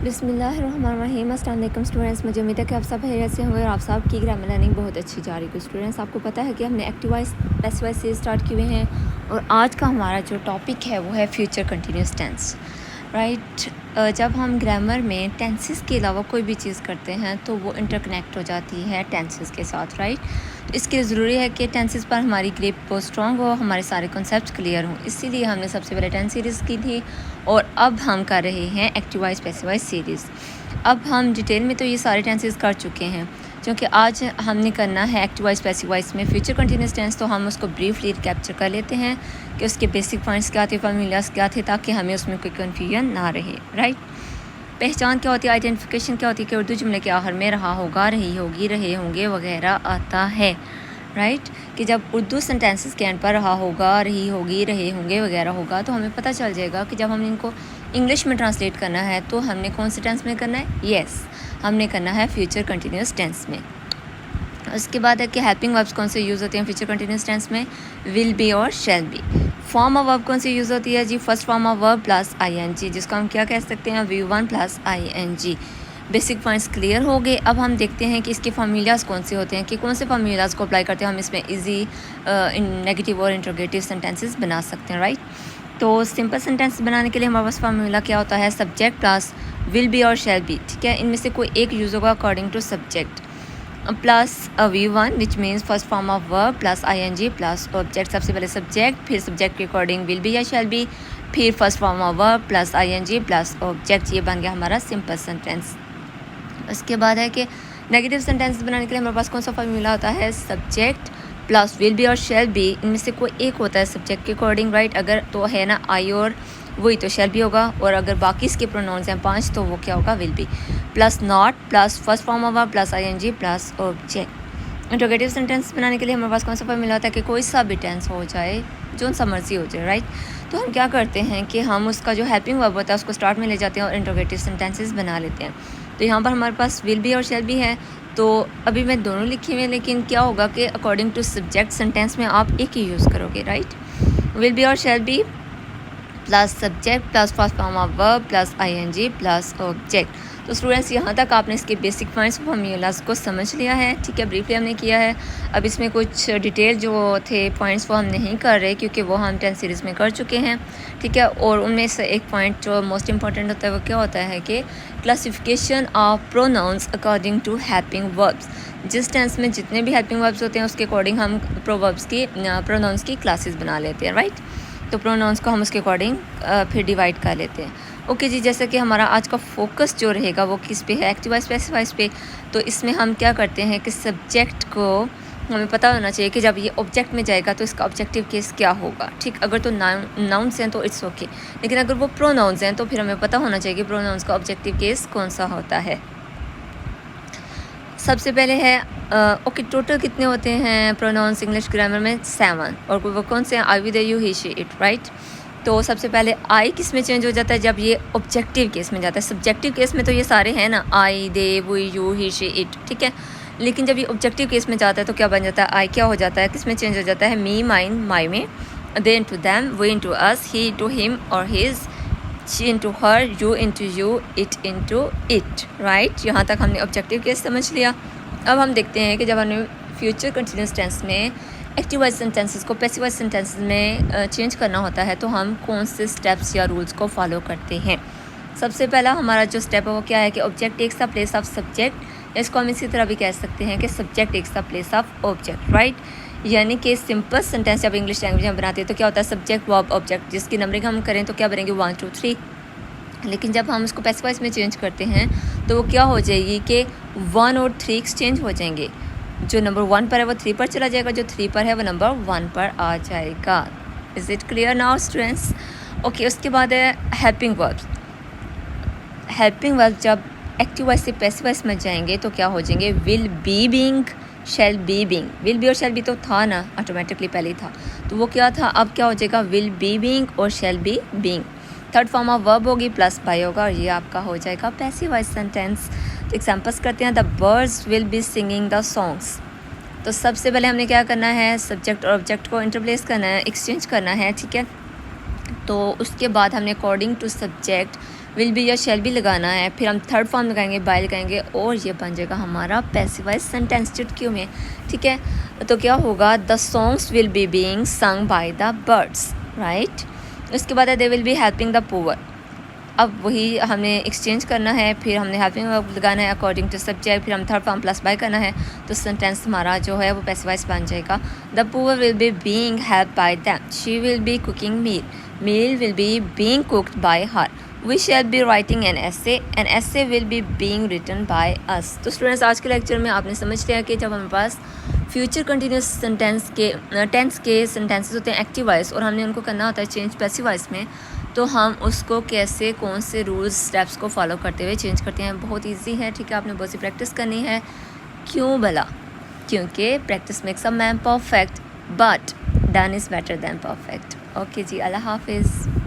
बिस्मिल्लाहिर्रहमानिर्रहीम। अस्सलाम वालेकुम स्टूडेंट्स, मुझे उम्मीद है कि आप सब खैरियत से होंगे और आप सब की ग्रामर लर्निंग बहुत अच्छी जा रही है। स्टूडेंट्स, आपको पता है कि हमने एक्टिव वॉइस पैसिव वॉइस से स्टार्ट किए हैं और आज का हमारा जो टॉपिक है वो है फ्यूचर कंटिन्यूस टेंस। राइट, जब हम ग्रामर में टेंसेस के अलावा कोई भी चीज़ करते हैं तो वो इंटरकनेक्ट हो जाती है टेंसेस के साथ। राइट, तो इसके लिए ज़रूरी है कि टेंसेस पर हमारी ग्रिप बहुत स्ट्रॉन्ग हो, हमारे सारे कॉन्सेप्ट क्लियर हों। इसीलिए हमने सबसे पहले टेंस सीरीज़ की थी और अब हम कर रहे हैं active voice passive voice series. अब हम डिटेल में तो ये सारे टेंसेस कर चुके हैं, क्योंकि आज हमने करना है एक्टिव वॉइस पैसिव वॉइस में फ्यूचर कंटिन्यूस टेंस। तो हम उसको ब्रीफली कैप्चर कर लेते हैं कि उसके बेसिक पॉइंट्स क्या थे, फॉर्मूलाज क्या थे, ताकि हमें उसमें कोई कन्फ्यूजन ना रहे। राइट, पहचान क्या होती है, आइडेंटिफिकेशन क्या होती है कि उर्दू जुमले के आखिर में रहा होगा, रही होगी, रहे होंगे वगैरह आता है। राइट, कि जब उर्दू सेंटेंसेस के एंड पर रहा होगा, रही होगी, रहे होंगे वगैरह होगा तो हमें पता चल जाएगा कि जब हम इनको इंग्लिश में ट्रांसलेट करना है तो हमने कौन से टेंस में करना है। यस, हमने करना है फ्यूचर कंटिन्यूस टेंस में। उसके बाद है कि हेल्पिंग वर्ब्स कौन से यूज़ होते हैं फ्यूचर कंटिन्यूस टेंस में, विल बी और shall be. Form of verb कौन सी यूज़ होती है जी, first form of verb plus ING, जिसको हम क्या कह सकते हैं, V1 plus ING. Basic points clear हो गए। अब हम देखते हैं कि इसके फार्मूलाज कौन से होते हैं, कि कौन से फार्मूलाज को अप्लाई करते हैं हम इसमें इजी नेगेटिव और इंट्रोगेटिव सेंटेंसेस बना सकते हैं। राइट, तो सिंपल सेंटेंस बनाने के लिए हमारे पास फार्मूला क्या होता है, सब्जेक्ट प्लस विल बी और शैल बी। ठीक है, इनमें से कोई एक यूज़ होगा according to subject plus V1 which means first form of verb plus ING plus object. सबसे पहले सब्जेक्ट, फिर सब्जेक्ट के अकॉर्डिंग विल बी या शैल बी, फिर first form of verb plus ING plus object. ये बन गया हमारा सिंपल सेंटेंस। उसके बाद है कि नेगेटिव सेंटेंस बनाने के लिए हमारे पास कौन सा फार्मूला होता है, सब्जेक्ट प्लस विल बी और शैल बी। इनमें से कोई एक होता है सब्जेक्ट के अकॉर्डिंग। राइट, अगर तो है ना आई और वही तो शैल बी होगा, और अगर बाकी इसके प्रोनाउंस हैं 5 तो वो क्या होगा, will be plus not plus first form of verb plus ING plus object. Interrogative sentence बनाने के लिए हमारे पास कौन सा फार्मूला होता है कि कोई सा भी टेंस हो जाए, जो सा मर्जी हो जाए। राइट, तो हम क्या करते हैं कि हम उसका जो हेल्पिंग वर्ब होता है उसको स्टार्ट में ले जाते हैं और इंट्रोगेटिव सेंटेंसेस बना लेते हैं। तो यहाँ पर हमारे पास विल बी और शैल बी है, तो अभी मैं दोनों लिखी हुई, लेकिन क्या होगा कि अकॉर्डिंग टू सब्जेक्ट सेंटेंस में आप एक ही यूज़ करोगे। राइट, विल बी और shall be plus subject plus first form of verb plus ING plus object. तो स्टूडेंट्स, यहाँ तक आपने इसके बेसिक पॉइंट्स फॉर्मूलाज को समझ लिया है। ठीक है, ब्रीफली हमने किया है। अब इसमें कुछ डिटेल जो थे पॉइंट्स वो हम नहीं कर रहे, क्योंकि वो हम 10 सीरीज़ में कर चुके हैं। ठीक है, और उनमें से एक पॉइंट जो मोस्ट इंपॉर्टेंट होता है वो क्या होता है कि classification of pronouns according to helping verbs. जिस टेंस में जितने भी हेल्पिंग वर्ब्स होते हैं उसके अकॉर्डिंग हम प्रोनाउंस की क्लासेस बना लेते हैं। राइट, तो प्रोनाउंस को हम उसके अकॉर्डिंग फिर डिवाइड कर लेते हैं। ओके जी, जैसे कि हमारा आज का फोकस जो रहेगा वो किस पे है, एक्टिव वॉइस पैसिव वॉइस पे। तो इसमें हम क्या करते हैं कि सब्जेक्ट को हमें पता होना चाहिए कि जब ये ऑब्जेक्ट में जाएगा तो इसका ऑब्जेक्टिव केस क्या होगा। ठीक, अगर तो नाउन्स हैं तो इट्स ओके, लेकिन अगर वो प्रोनाउंस हैं तो फिर हमें पता होना चाहिए कि प्रोनाउंस का ऑब्जेक्टिव केस कौन सा होता है। सबसे पहले है ओके, टोटल कितने होते हैं प्रोनाउंस इंग्लिश ग्रामर में, 7। और वो कौन से हैं, I with you, he she it. Right, तो सबसे पहले आई किस में चेंज हो जाता है, जब ये ऑब्जेक्टिव केस में जाता है। सब्जेक्टिव केस में तो ये सारे हैं ना, I, they, we, you, he, she, it. ठीक है, लेकिन जब ये ऑब्जेक्टिव केस में जाता है तो क्या बन जाता है, आई क्या हो जाता है, किस में चेंज हो जाता है, मी, माइन, माई में, they into them, we into us, he into him और his, she into her, you into you, it into it. Right, यहाँ तक हमने ऑब्जेक्टिव केस समझ लिया। अब हम देखते हैं कि जब हमने फ्यूचर कंटिन्यूस टेंस में एक्टिव वॉइस सेंटेंसेस को पैसिव वॉइस सेंटेंसेस में चेंज करना होता है तो हम कौन से स्टेप्स या रूल्स को फॉलो करते हैं। सबसे पहला हमारा जो स्टेप है वो क्या है कि object takes the place of subject. इसको हम इसी तरह भी कह सकते हैं कि subject takes the place of object. Right, यानी कि सिंपल सेंटेंस जब इंग्लिश लैंग्वेज में बनाते हैं तो क्या होता है, सब्जेक्ट वर्ब ऑब्जेक्ट, जिसकी नंबरिंग हम करें तो क्या बनेंगे 1 2 3। लेकिन जब हम उसको पैसिव वॉइस में चेंज करते हैं तो वो क्या हो जाएगी कि 1 और 3 एक्सचेंज हो जाएंगे। जो नंबर 1 पर है वो 3 पर चला जाएगा, जो 3 पर है वो नंबर 1 पर आ जाएगा। Is it clear now students? Okay, उसके बाद है हेल्पिंग वर्ब्स। हेल्पिंग वर्ब जब एक्टिव वॉइस से पैसिव वॉइस में जाएंगे तो क्या हो जाएंगे, will be being, shall be being. Will be और शैल बी तो था ना, ऑटोमेटिकली पहले ही था, तो वो क्या था, अब क्या हो जाएगा, विल बी बीइंग और shall B being. Third form of verb होगी प्लस बाई होगा, और ये आपका हो जाएगा पैसिव वॉइस सेंटेंस। तो एग्जाम्पल्स करते हैं, the birds will be singing the songs. तो सबसे पहले हमने क्या करना है, सब्जेक्ट और ऑब्जेक्ट को इंटरप्लेस करना है, एक्सचेंज करना है। ठीक है, तो उसके बाद हमने according to subject will be या शैल बी लगाना है, फिर हम थर्ड फॉर्म लगाएंगे, बाय लगाएंगे और ये बन जाएगा हमारा पैसिव वॉइस सेंटेंस चुटकियों में। ठीक है, तो क्या होगा, the songs will be being sung by the birds, right. उसके बाद है they will be helping the poor. अब वही हमें एक्सचेंज करना है, फिर हमने हेल्पिंग लगाना है अकॉर्डिंग टू सब्जेक्ट, फिर हम थर्ड फॉर्म प्लस बाय करना है, तो सेंटेंस हमारा जो है वो पैसिव वॉइस बन जाएगा। The poor will be being help by them, she will be cooking meal, meal will be being cooked by her, we shall be writing an essay will be being written by us. तो students आज के lecture में आपने समझ लिया कि जब हमारे पास फ्यूचर कंटिन्यूस सेंटेंस के टेंस के सेंटेंसेस होते हैं एक्टिव वॉइस और हमने उनको करना होता है चेंज पैसिव वॉइस में, तो हम उसको कैसे कौन से रूल्स स्टेप्स को फॉलो करते हुए चेंज करते हैं। बहुत इजी है, ठीक है, आपने बहुत सी प्रैक्टिस करनी है। क्यों भला? क्योंकि practice makes a man perfect, but done is better than perfect. Okay जी, अल्लाह हाफिज़।